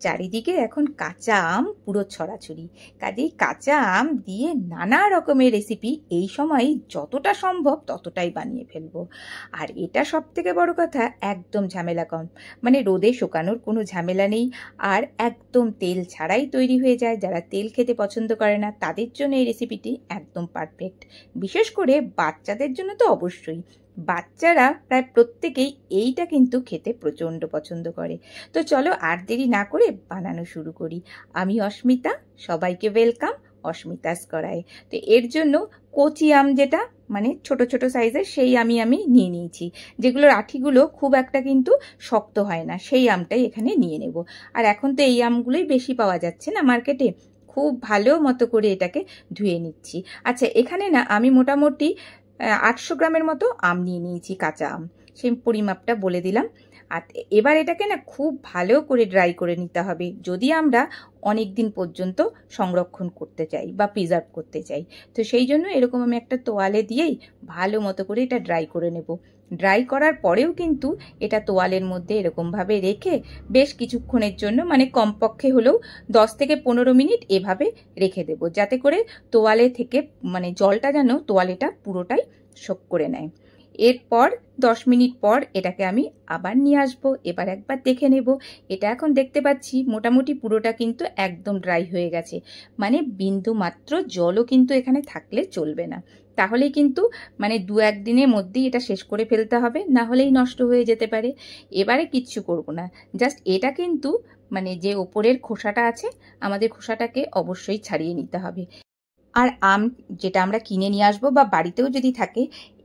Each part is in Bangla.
চারিদিকে এখন কাঁচা আম পুরো ছড়াছড়ি, কাজেই কাঁচা আম দিয়ে নানা রকমের রেসিপি এই সময় যতটা সম্ভব ততটাই বানিয়ে ফেলবো। আর এটা সব থেকে বড় কথা, একদম ঝামেলা কম, মানে রোদে শুকানোর কোনো ঝামেলা নেই, আর একদম তেল ছাড়াই তৈরি হয়ে যায়। যারা তেল খেতে পছন্দ করে না তাদের জন্য এই রেসিপিটি একদম পারফেক্ট। বিশেষ করে বাচ্চাদের জন্য তো অবশ্যই, বাচ্চারা প্রায় প্রত্যেকেই এইটা কিন্তু খেতে প্রচণ্ড পছন্দ করে। তো চলো আর দেরি না করে বানানো শুরু করি। আমি অস্মিতা, সবাইকে ওয়েলকাম অস্মিতাস করায়। তো এর জন্য কচি আম, যেটা মানে ছোট ছোট সাইজের, সেই আমি নিয়ে নিয়েছি। যেগুলোর আঠিগুলো খুব একটা কিন্তু শক্ত হয় না, সেই আমটাই এখানে নিয়ে নেব। আর এখন তো এই আমগুলোই বেশি পাওয়া যাচ্ছে না মার্কেটে। খুব ভালো মতো করে এটাকে ধুয়ে নিচ্ছি। আচ্ছা, এখানে না আমি মোটামুটি 800 গ্রামের মতো আম নিয়ে নিয়েছি, কাঁচা আম, সেই পরিমাপটা বলে দিলাম। আর এবার এটাকে না খুব ভালো করে ড্রাই করে নিতে হবে, যদি আমরা অনেক দিন পর্যন্ত সংরক্ষণ করতে চাই বা প্রিজার্ভ করতে চাই। তো সেই জন্য এরকম আমি একটা তোয়ালে দিয়েই ভালো মতো করে এটা ড্রাই করে নেব। ড্রাই করার পরেও কিন্তু এটা তোয়ালের মধ্যে এরকমভাবে রেখে বেশ কিছুক্ষণের জন্য, মানে কমপক্ষে হলেও 10 থেকে 15 মিনিট এভাবে রেখে দেব, যাতে করে তোয়ালে থেকে মানে জলটা যেন তোয়ালেটা পুরোটাই শোক করে নেয়। এরপর 10 মিনিট পর এটাকে আমি আবার নিয়ে আসবো। এবার একবার দেখে নেব। এটা এখন দেখতে পাচ্ছি মোটামুটি পুরোটা কিন্তু একদম ড্রাই হয়ে গেছে, মানে বিন্দু মাত্র জলও কিন্তু এখানে থাকলে চলবে না। তাহলেই কিন্তু মানে 2-1 দিনের মধ্যেই এটা শেষ করে ফেলতে হবে, না হলেই নষ্ট হয়ে যেতে পারে। এবারে কিচ্ছু করব না, জাস্ট এটা কিন্তু মানে যে ওপরের খোসাটা আছে, আমাদের খোসাটাকে অবশ্যই ছাড়িয়ে নিতে হবে। আর আম যেটা আমরা কিনে নিয়ে আসবো বা বাড়িতেও যদি থাকে,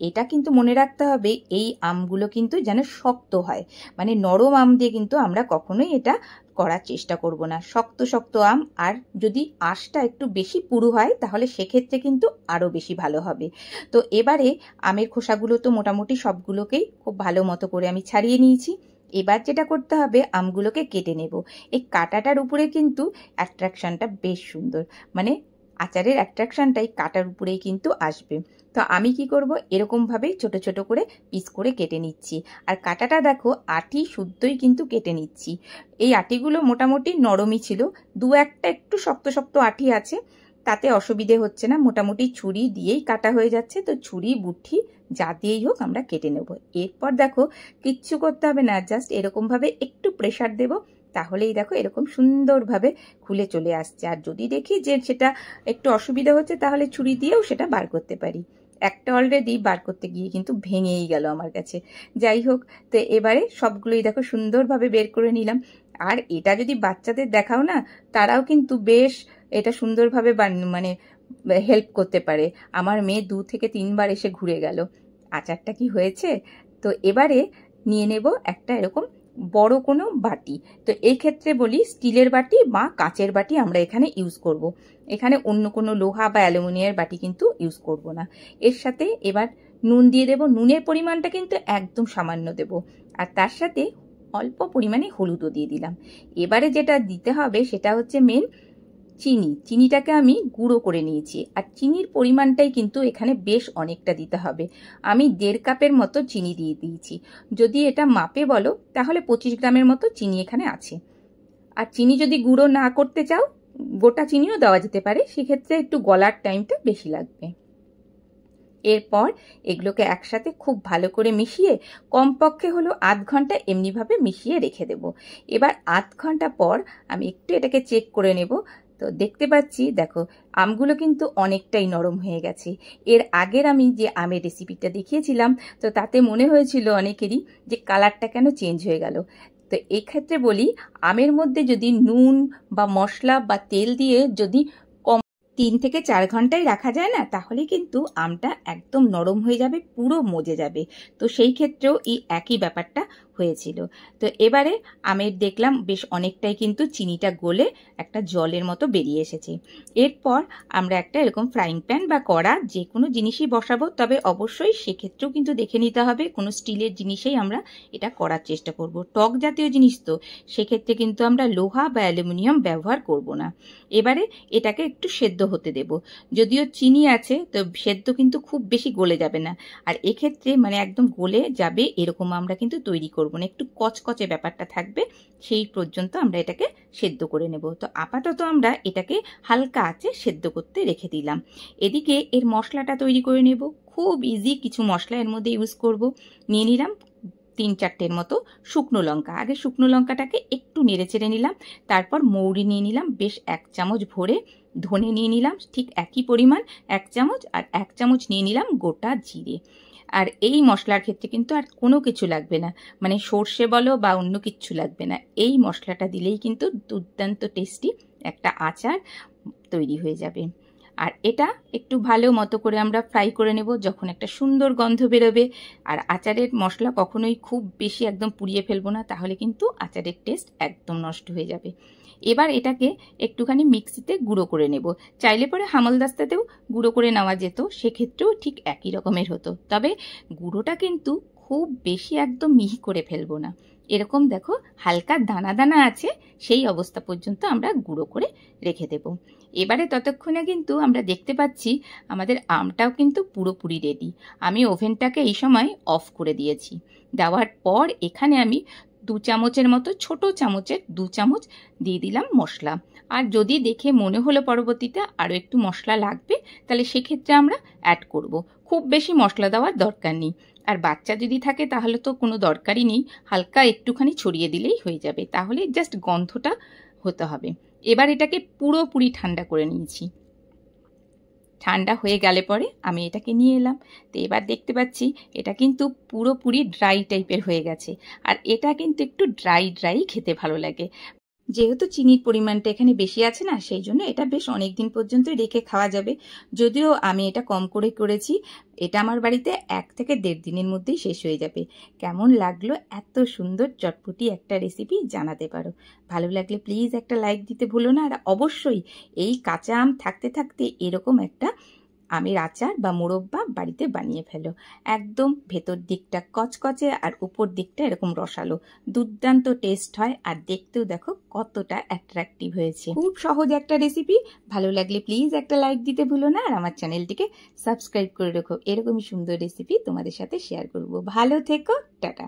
এটা কিন্তু মনে রাখতে হবে এই আমগুলো কিন্তু যেন শক্ত হয়, মানে নরম আম দিয়ে কিন্তু আমরা কখনোই এটা করার চেষ্টা করব না। শক্ত শক্ত আম, আর যদি আঁশটা একটু বেশি পুরু হয় তাহলে সেক্ষেত্রে কিন্তু আরও বেশি ভালো হবে। তো এবারে আমের খোসাগুলো তো মোটামুটি সবগুলোকেই খুব ভালো মতো করে আমি ছাড়িয়ে নিয়েছি। এবার যেটা করতে হবে, আমগুলোকে কেটে নেব। এই কাটাটার উপরে কিন্তু অ্যাট্রাকশনটা বেশ সুন্দর, মানে আচারের অ্যাট্রাকশনটাই কাটার উপরেই কিন্তু আসবে। তো আমি কি করব, এরকমভাবে ছোট ছোট করে পিস করে কেটে নিচ্ছি। আর কাটাটা দেখো আটি শুদ্ধই কিন্তু কেটে নিচ্ছি। এই আটিগুলো মোটামুটি নরমই ছিল, 2-1টা একটু শক্ত শক্ত আটি আছে, তাতে অসুবিধে হচ্ছে না, মোটামুটি ছুরি দিয়েই কাটা হয়ে যাচ্ছে। তো ছুরি বুদ্ধি যা দিয়েই হোক আমরা কেটে নেব। এরপর দেখো কিচ্ছু করতে হবে না, জাস্ট এরকমভাবে একটু প্রেশার দেব, তাহলেই দেখো এরকম সুন্দরভাবে খুলে চলে আসছে। আর যদি দেখি যে সেটা একটু অসুবিধা হচ্ছে, তাহলে ছুরি দিয়েও সেটা বার করতে পারি। একটা অলরেডি বার করতে গিয়ে কিন্তু ভেঙেই গেল আমার কাছে। যাই হোক, তো এবারে সবগুলোই দেখো সুন্দরভাবে বের করে নিলাম। আর এটা যদি বাচ্চাদের দেখাও না, তারাও কিন্তু বেশ এটা সুন্দরভাবে মানে হেল্প করতে পারে। আমার মেয়ে 2 থেকে 3 বার এসে ঘুরে গেল আচারটা কি হয়েছে। তো এবারে নিয়ে নেব একটা এরকম বড় কোনো বাটি। তো এই ক্ষেত্রে বলি স্টিলের বাটি বা কাচের বাটি আমরা এখানে ইউজ করব। এখানে অন্য কোনো লোহা বা অ্যালুমিনিয়ামের বাটি কিন্তু ইউজ করব না। এর সাথে এবার নুন দিয়ে দেব। নুনের পরিমাণটা কিন্তু একদম সামান্য দেব, আর তার সাথে অল্প পরিমাণে হলুদও দিয়ে দিলাম। এবারে যেটা দিতে হবে সেটা হচ্ছে মেন চিনি। চিনিটাকে আমি গুঁড়ো করে নিয়েছি, আর চিনির পরিমাণটাই কিন্তু এখানে বেশ অনেকটা দিতে হবে। আমি 1.5 কাপের মতো চিনি দিয়ে দিয়েছি। যদি এটা মাপে বলো তাহলে 25 গ্রামের মতো চিনি এখানে আছে। আর চিনি যদি গুঁড়ো না করতে চাও, গোটা চিনিও দেওয়া যেতে পারে, সেক্ষেত্রে একটু গলার টাইমটা বেশি লাগবে। এরপর এগুলোকে একসাথে খুব ভালো করে মিশিয়ে কমপক্ষে হলো আধ ঘন্টা এমনিভাবে মিশিয়ে রেখে দেব। এবার আধ ঘন্টা পর আমি একটু এটাকে চেক করে নেব। তো দেখতে পাচ্ছি দেখো আমগুলো কিন্তু অনেকটাই নরম হয়ে গেছে। এর আগের আমি যে আমের রেসিপিটা দেখিয়েছিলাম, তো তাতে মনে হয়েছিল অনেকেরই যে কালারটা কেন চেঞ্জ হয়ে গেল। তো এই ক্ষেত্রে বলি, আমের মধ্যে যদি নুন বা মশলা বা তেল দিয়ে যদি 3 থেকে 4 ঘন্টায় রাখা যায় না, তাহলে কিন্তু আমটা একদম নরম হয়ে যাবে, পুরো মজে যাবে। তো সেই ক্ষেত্রেও এই একই ব্যাপারটা হয়েছিল। তো এবারে আমের দেখলাম বেশ অনেকটাই কিন্তু চিনিটা গলে একটা জলের মতো বেরিয়ে এসেছে। এরপর আমরা একটা এরকম ফ্রাইং প্যান বা কড়া যে কোনো জিনিসই বসাবো, তবে অবশ্যই সেক্ষেত্রেও কিন্তু দেখে নিতে হবে কোনো স্টিলের জিনিসেই আমরা এটা করার চেষ্টা করব। টক জাতীয় জিনিস তো, সেক্ষেত্রে কিন্তু আমরা লোহা বা অ্যালুমিনিয়াম ব্যবহার করব না। এবারে এটাকে একটু সেদ্ধ হতে দেব। যদিও চিনি আছে, তো সেদ্ধ কিন্তু খুব বেশি গলে যাবে না। আর এক্ষেত্রে মানে একদম গলে যাবে এরকম আমরা কিন্তু তৈরি করব করব না, একটু কচকচে ব্যাপারটা থাকবে, সেই পর্যন্ত আমরা এটাকে সেদ্ধ করে নেব। তো আপাতত আমরা এটাকে হালকা আঁচে সেদ্ধ করতে রেখে দিলাম। এদিকে এর মশলাটা তৈরি করে নেব। খুব ইজি কিছু মশলা এর মধ্যে ইউজ করব। নিয়ে নিলাম 3-4টের মতো শুকনো লঙ্কা। আগে শুকনো লঙ্কাটাকে একটু নেড়ে চেড়ে নিলাম। তারপর মৌরি নিয়ে নিলাম বেশ 1 চামচ ভরে, ধনে নিয়ে নিলাম ঠিক একই পরিমাণ 1 চামচ, আর 1 চামচ নিয়ে নিলাম গোটা জিরে। আর এই মশলার ক্ষেত্রে কিন্তু আর কোনো কিছু লাগবে না, মানে সর্ষে বলো বা অন্য কিচ্ছু লাগবে না। এই মশলাটা দিলেই কিন্তু দুর্দান্ত টেস্টি একটা আচার তৈরি হয়ে যাবে। আর এটা একটু ভালো মতো করে আমরা ফ্রাই করে নেব, যখন একটা সুন্দর গন্ধ বেরোবে। আর আচারের মশলা কখনোই খুব বেশি একদম পুড়িয়ে ফেলবো না, তাহলে কিন্তু আচারের টেস্ট একদম নষ্ট হয়ে যাবে। এবার এটাকে একটুখানি মিক্সিতে গুঁড়ো করে নেব। চাইলে পরে হামালদাস্তাতেও গুঁড়ো করে নেওয়া যেত, সেক্ষেত্রেও ঠিক একই রকমের হতো। তবে গুঁড়োটা কিন্তু খুব বেশি একদম মিহি করে ফেলবো না, এরকম দেখো হালকা দানা দানা আছে, সেই অবস্থা পর্যন্ত আমরা গুঁড়ো করে রেখে দেব। এবারে ততক্ষণে কিন্তু আমরা দেখতে পাচ্ছি আমাদের আমটাও কিন্তু পুরোপুরি রেডি। আমি ওভেনটাকে এই সময় অফ করে দিয়েছি। দেওয়ার পর এখানে আমি 2 চামচের মতো, ছোট চামচের 2 চামচ দিয়ে দিলাম মশলা। আর যদি দেখে মনে হলো পরবর্তীতে আরও একটু মশলা লাগবে, তাহলে সেক্ষেত্রে আমরা অ্যাড করব। খুব বেশি মশলা দেওয়ার দরকার নেই। আর বাচ্চা যদি থাকে তাহলে তো কোনো দরকারই নেই, হালকা একটুখানি ছড়িয়ে দিলেই হয়ে যাবে, তাহলে জাস্ট গন্ধটা হতে হবে। এবার এটাকে পুরোপুরি ঠান্ডা করে নিয়েছি। ঠান্ডা হয়ে গেলে পরে আমি এটাকে নিয়ে এলাম। তো এবার দেখতে পাচ্ছি এটা কিন্তু পুরোপুরি ড্রাই টাইপের হয়ে গেছে। আর এটা কিন্তু একটু ড্রাই ড্রাই খেতে ভালো লাগে। যেহেতু চিনির পরিমাণটা এখানে বেশি আছে না, সেই জন্য এটা বেশ অনেক দিন পর্যন্ত রেখে খাওয়া যাবে। যদিও আমি এটা কম করে করেছি, এটা আমার বাড়িতে 1 থেকে 1.5 দিনের মধ্যেই শেষ হয়ে যাবে। কেমন লাগলো এত সুন্দর চটপটি একটা রেসিপি জানাতে পারো। ভালো লাগলে প্লিজ একটা লাইক দিতে ভুলো না। আর অবশ্যই এই কাঁচা আম থাকতে থাকতে এরকম একটা আমের আচার বা মোরব্বা বাড়িতে বানিয়ে ফেলো। একদম ভেতর দিকটা কচকচে আর উপর দিকটা এরকম রসালো, দুর্দান্ত টেস্ট হয়। আর দেখতেও দেখো কতটা অ্যাট্রাকটিভ হয়েছে। খুব সহজ একটা রেসিপি। ভালো লাগলে প্লিজ একটা লাইক দিতে ভুলো না, আর আমার চ্যানেলটিকে সাবস্ক্রাইব করে রেখো। এরকমই সুন্দর রেসিপি তোমাদের সাথে শেয়ার করব। ভালো থেকো, টাটা।